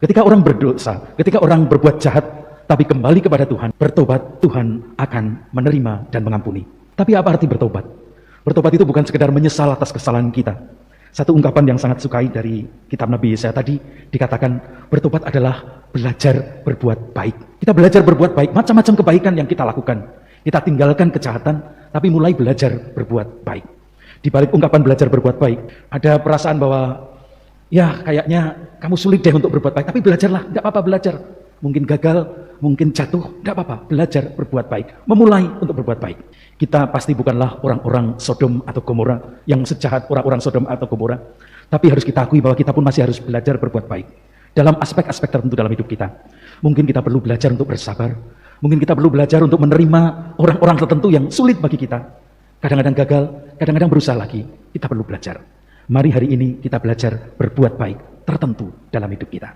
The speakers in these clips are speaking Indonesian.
Ketika orang berdosa, ketika orang berbuat jahat, tapi kembali kepada Tuhan, bertobat, Tuhan akan menerima dan mengampuni. Tapi apa arti bertobat? Bertobat itu bukan sekedar menyesal atas kesalahan kita. Satu ungkapan yang sangat sukai dari kitab Nabi Yesaya tadi, dikatakan bertobat adalah belajar berbuat baik. Kita belajar berbuat baik, macam-macam kebaikan yang kita lakukan. Kita tinggalkan kejahatan, tapi mulai belajar berbuat baik. Di balik ungkapan belajar berbuat baik, ada perasaan bahwa ya kayaknya kamu sulit deh untuk berbuat baik, tapi belajarlah, tidak apa-apa belajar. Mungkin gagal, mungkin jatuh, tidak apa-apa, belajar berbuat baik. Memulai untuk berbuat baik. Kita pasti bukanlah orang-orang Sodom atau Gomora yang sejahat orang-orang Sodom atau Gomora, tapi harus kita akui bahwa kita pun masih harus belajar berbuat baik. Dalam aspek-aspek tertentu dalam hidup kita. Mungkin kita perlu belajar untuk bersabar, mungkin kita perlu belajar untuk menerima orang-orang tertentu yang sulit bagi kita. Kadang-kadang gagal, kadang-kadang berusaha lagi, kita perlu belajar. Mari hari ini kita belajar berbuat baik tertentu dalam hidup kita.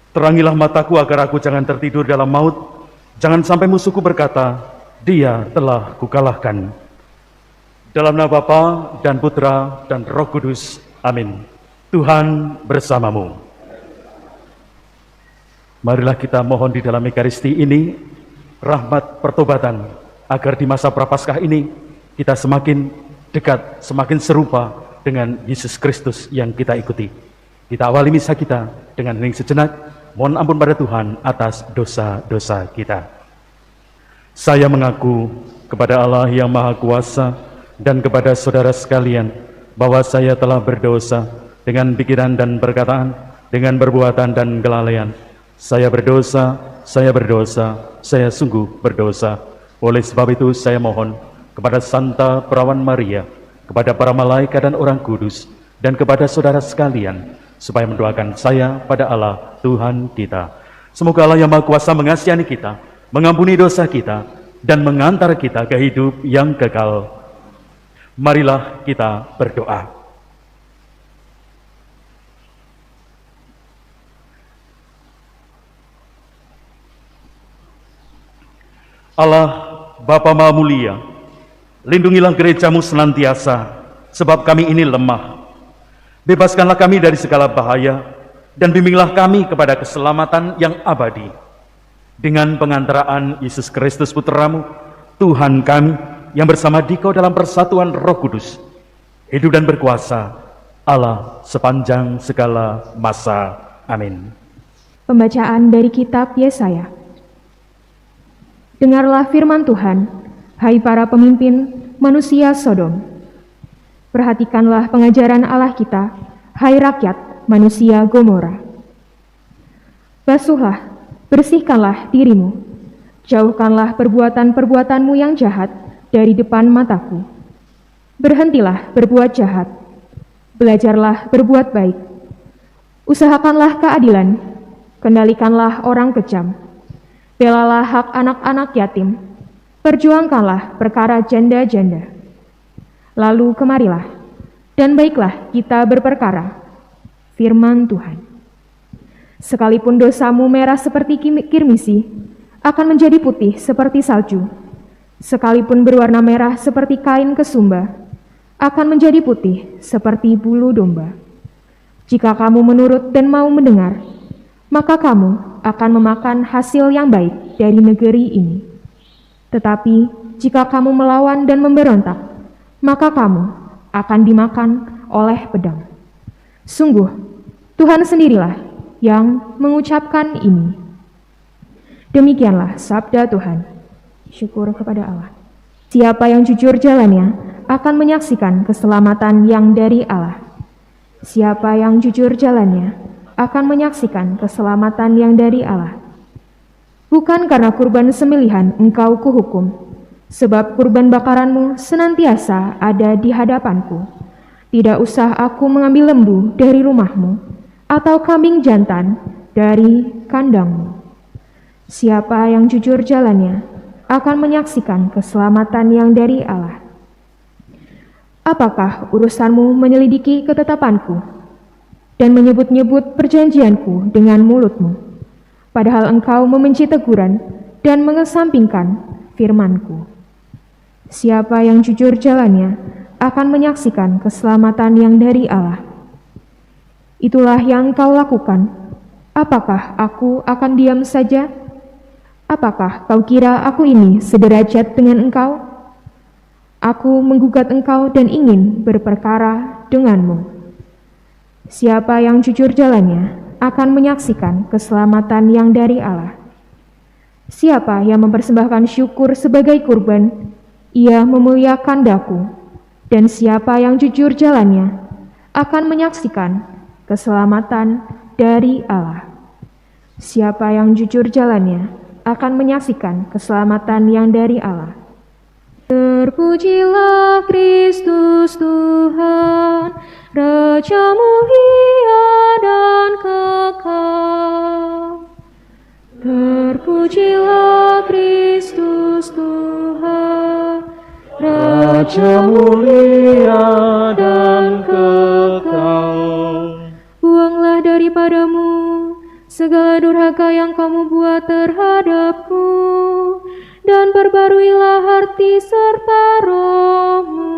Terangilah mataku agar aku jangan tertidur dalam maut. Jangan sampai musuhku berkata, dia telah kukalahkan. Dalam nama Bapa dan Putra dan Roh Kudus. Amin. Tuhan bersamamu. Marilah kita mohon di dalam Ekaristi ini rahmat pertobatan, agar di masa Prapaskah ini kita semakin dekat, semakin serupa dengan Yesus Kristus yang kita ikuti. Kita awali misa kita dengan hening sejenak. Mohon ampun pada Tuhan atas dosa-dosa kita. Saya mengaku kepada Allah yang Maha Kuasa dan kepada saudara sekalian bahwa saya telah berdosa dengan pikiran dan perkataan, dengan perbuatan dan kelalaian. Saya berdosa, saya sungguh berdosa. Oleh sebab itu saya mohon kepada Santa Perawan Maria, kepada para malaikat dan orang kudus, dan kepada saudara sekalian, supaya mendoakan saya pada Allah Tuhan kita. Semoga Allah yang Maha Kuasa mengasihani kita, mengampuni dosa kita, dan mengantar kita ke hidup yang kekal. Marilah kita berdoa. Allah Bapa Maha Mulia, lindungilah gerejamu senantiasa, sebab kami ini lemah. Bebaskanlah kami dari segala bahaya, dan bimbinglah kami kepada keselamatan yang abadi. Dengan pengantaraan Yesus Kristus Putramu, Tuhan kami, yang bersama Dikau dalam persatuan Roh Kudus, hidup dan berkuasa, Allah sepanjang segala masa. Amin. Pembacaan dari kitab Yesaya. Dengarlah firman Tuhan, hai para pemimpin manusia Sodom. Perhatikanlah pengajaran Allah kita, hai rakyat manusia Gomora. Basuhlah, bersihkanlah dirimu, jauhkanlah perbuatan-perbuatanmu yang jahat dari depan mataku. Berhentilah berbuat jahat, belajarlah berbuat baik. Usahakanlah keadilan, kendalikanlah orang kejam. Belalah hak anak-anak yatim, perjuangkanlah perkara janda-janda. Lalu kemarilah, dan baiklah kita berperkara. Firman Tuhan. Sekalipun dosamu merah seperti kirmisi, akan menjadi putih seperti salju. Sekalipun berwarna merah seperti kain kesumba, akan menjadi putih seperti bulu domba. Jika kamu menurut dan mau mendengar, maka kamu akan memakan hasil yang baik dari negeri ini. Tetapi jika kamu melawan dan memberontak, maka kamu akan dimakan oleh pedang. Sungguh, Tuhan sendirilah yang mengucapkan ini. Demikianlah sabda Tuhan. Syukur kepada Allah. Siapa yang jujur jalannya akan menyaksikan keselamatan yang dari Allah. Siapa yang jujur jalannya akan menyaksikan keselamatan yang dari Allah. Bukan karena kurban sembelihan engkau kuhukum, sebab kurban bakaranmu senantiasa ada di hadapanku. Tidak usah aku mengambil lembu dari rumahmu, atau kambing jantan dari kandangmu. Siapa yang jujur jalannya akan menyaksikan keselamatan yang dari Allah. Apakah urusanmu menyelidiki ketetapanku dan menyebut-nyebut perjanjianku dengan mulutmu, padahal engkau membenci teguran dan mengesampingkan firmanku? Siapa yang jujur jalannya akan menyaksikan keselamatan yang dari Allah. Itulah yang kau lakukan. Apakah aku akan diam saja? Apakah kau kira aku ini sederajat dengan engkau? Aku menggugat engkau dan ingin berperkara denganmu. Siapa yang jujur jalannya akan menyaksikan keselamatan yang dari Allah. Siapa yang mempersembahkan syukur sebagai kurban, ia memuliakan daku. Dan siapa yang jujur jalannya akan menyaksikan keselamatan dari Allah. Siapa yang jujur jalannya akan menyaksikan keselamatan yang dari Allah. Terpujilah Kristus Tuhan, Raja mulia dan kekal. Terpujilah Kristus Tuhan, Raja mulia dan kekal. Buanglah daripadamu segala durhaka yang kamu buat terhadapku, dan perbaruilah hati serta rohmu.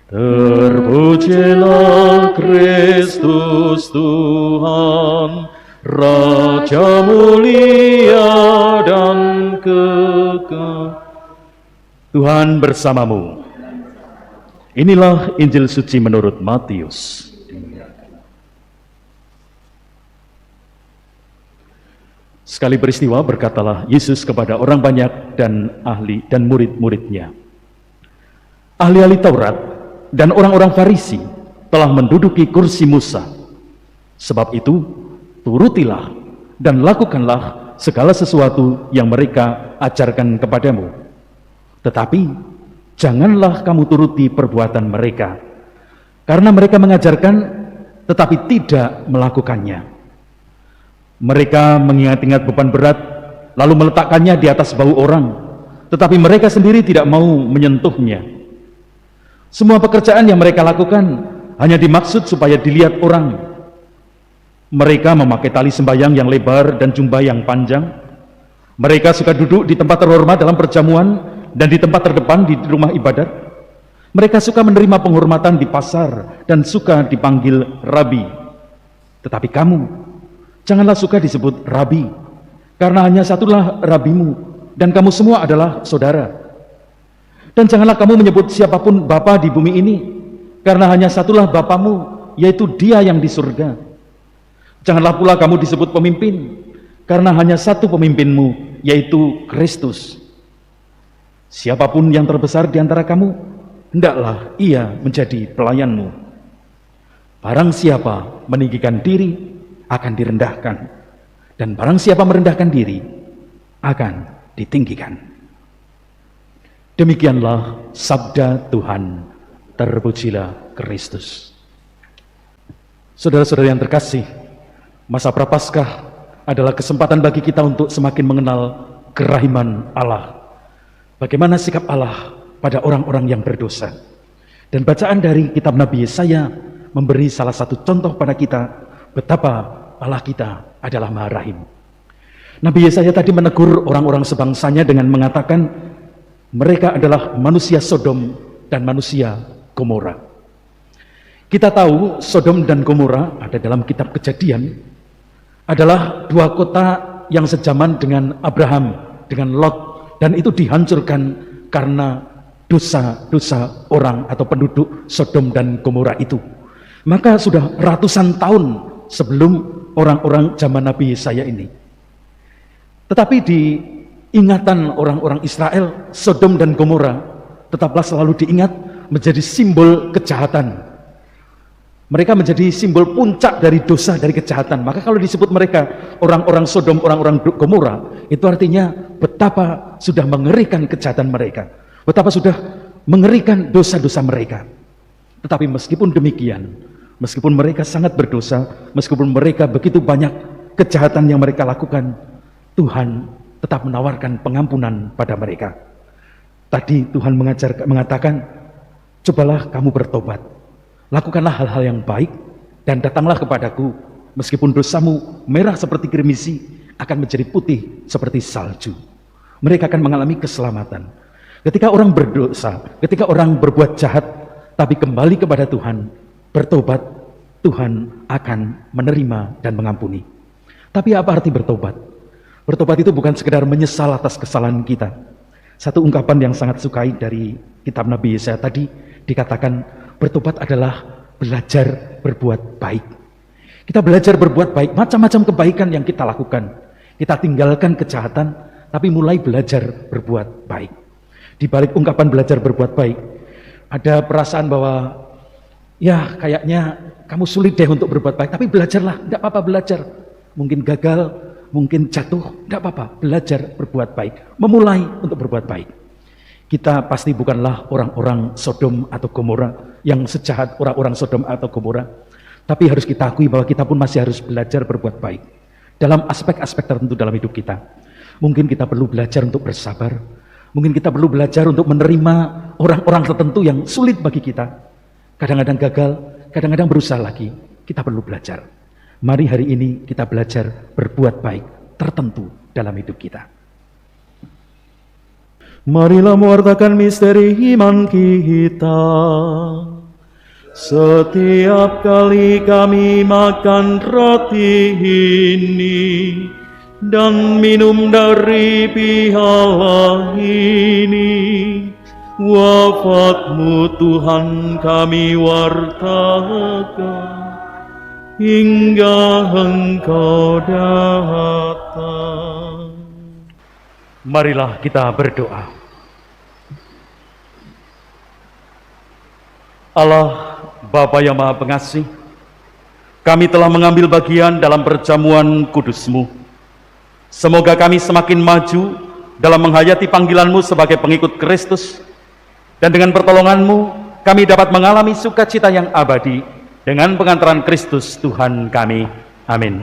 Terpujilah Kristus Tuhan, Raja mulia dan kekal. Tuhan bersamamu. Inilah Injil suci menurut Matius. Sekali peristiwa berkatalah Yesus kepada orang banyak dan ahli dan murid-muridnya, ahli-ahli Taurat dan orang-orang Farisi telah menduduki kursi Musa. Sebab itu, turutilah dan lakukanlah segala sesuatu yang mereka ajarkan kepadamu. Tetapi janganlah kamu turuti perbuatan mereka, karena mereka mengajarkan tetapi tidak melakukannya. Mereka mengingat-ingat beban berat, lalu meletakkannya di atas bahu orang, tetapi mereka sendiri tidak mau menyentuhnya. Semua pekerjaan yang mereka lakukan hanya dimaksud supaya dilihat orang. Mereka memakai tali sembahyang yang lebar dan jubah yang panjang. Mereka suka duduk di tempat terhormat dalam perjamuan dan di tempat terdepan di rumah ibadat. Mereka suka menerima penghormatan di pasar dan suka dipanggil rabi. Tetapi kamu, janganlah suka disebut rabi, karena hanya satulah rabimu, dan kamu semua adalah saudara. Dan janganlah kamu menyebut siapapun bapa di bumi ini, karena hanya satulah bapamu, yaitu Dia yang di surga. Janganlah pula kamu disebut pemimpin, karena hanya satu pemimpinmu, yaitu Kristus. Siapapun yang terbesar di antara kamu, hendaklah ia menjadi pelayanmu. Barang siapa meninggikan diri, akan direndahkan, dan barang siapa merendahkan diri, akan ditinggikan. Demikianlah sabda Tuhan. Terpujilah Kristus. Saudara-saudara yang terkasih, masa Prapaskah adalah kesempatan bagi kita untuk semakin mengenal kerahiman Allah. Bagaimana sikap Allah pada orang-orang yang berdosa. Dan bacaan dari kitab Nabi Yesaya memberi salah satu contoh pada kita betapa Allah kita adalah Maha Rahim. Nabi Yesaya tadi menegur orang-orang sebangsanya dengan mengatakan mereka adalah manusia Sodom dan manusia Gomora. Kita tahu Sodom dan Gomora ada dalam kitab Kejadian, adalah dua kota yang sejaman dengan Abraham, dengan Lot, dan itu dihancurkan karena dosa-dosa orang atau penduduk Sodom dan Gomora itu. Maka sudah ratusan tahun sebelum orang-orang zaman Nabi Yesaya ini. Tetapi di ingatan orang-orang Israel, Sodom dan Gomora tetaplah selalu diingat menjadi simbol kejahatan. Mereka menjadi simbol puncak dari dosa, dari kejahatan. Maka kalau disebut mereka orang-orang Sodom, orang-orang Gomora, itu artinya betapa sudah mengerikan kejahatan mereka, betapa sudah mengerikan dosa-dosa mereka. Tetapi meskipun demikian, meskipun mereka sangat berdosa, meskipun mereka begitu banyak kejahatan yang mereka lakukan, Tuhan tetap menawarkan pengampunan pada mereka. Tadi Tuhan mengatakan, cobalah kamu bertobat, lakukanlah hal-hal yang baik, dan datanglah kepadaku, meskipun dosamu merah seperti kirmisi, akan menjadi putih seperti salju. Mereka akan mengalami keselamatan. Ketika orang berdosa, ketika orang berbuat jahat, tapi kembali kepada Tuhan, bertobat, Tuhan akan menerima dan mengampuni. Tapi apa arti bertobat? Bertobat itu bukan sekedar menyesal atas kesalahan kita. Satu ungkapan yang sangat sukai dari kitab Nabi Yesaya tadi, dikatakan bertobat adalah belajar berbuat baik. Kita belajar berbuat baik, macam-macam kebaikan yang kita lakukan. Kita tinggalkan kejahatan, tapi mulai belajar berbuat baik. Di balik ungkapan belajar berbuat baik, ada perasaan bahwa ya kayaknya kamu sulit deh untuk berbuat baik, tapi belajarlah, tidak apa-apa belajar. Mungkin gagal, mungkin jatuh, tidak apa-apa, belajar berbuat baik, memulai untuk berbuat baik. Kita pasti bukanlah orang-orang Sodom atau Gomora yang sejahat orang-orang Sodom atau Gomora, tapi harus kita akui bahwa kita pun masih harus belajar berbuat baik dalam aspek-aspek tertentu dalam hidup kita. Mungkin kita perlu belajar untuk bersabar, mungkin kita perlu belajar untuk menerima orang-orang tertentu yang sulit bagi kita. Kadang-kadang gagal, kadang-kadang berusaha lagi. Kita perlu belajar. Mari hari ini kita belajar berbuat baik tertentu dalam hidup kita. Marilah mewartakan misteri iman kita. Setiap kali kami makan roti ini dan minum dari piala ini, wafat-Mu Tuhan kami wartakan hingga Engkau datang. Marilah kita berdoa. Allah Bapa yang Maha Pengasih, kami telah mengambil bagian dalam perjamuan kudus-Mu. Semoga kami semakin maju dalam menghayati panggilan-Mu sebagai pengikut Kristus, dan dengan pertolongan-Mu kami dapat mengalami sukacita yang abadi dengan pengantaran Kristus Tuhan kami. Amin.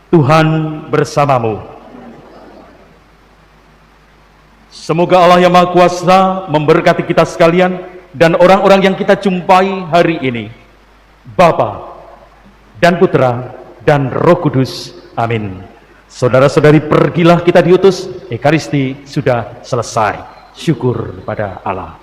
Tuhan bersamamu. Semoga Allah yang Maha Kuasa memberkati kita sekalian dan orang-orang yang kita jumpai hari ini, Bapa dan Putra dan Roh Kudus. Amin. Saudara-saudari, pergilah, kita diutus, Ekaristi sudah selesai. Syukur pada Allah.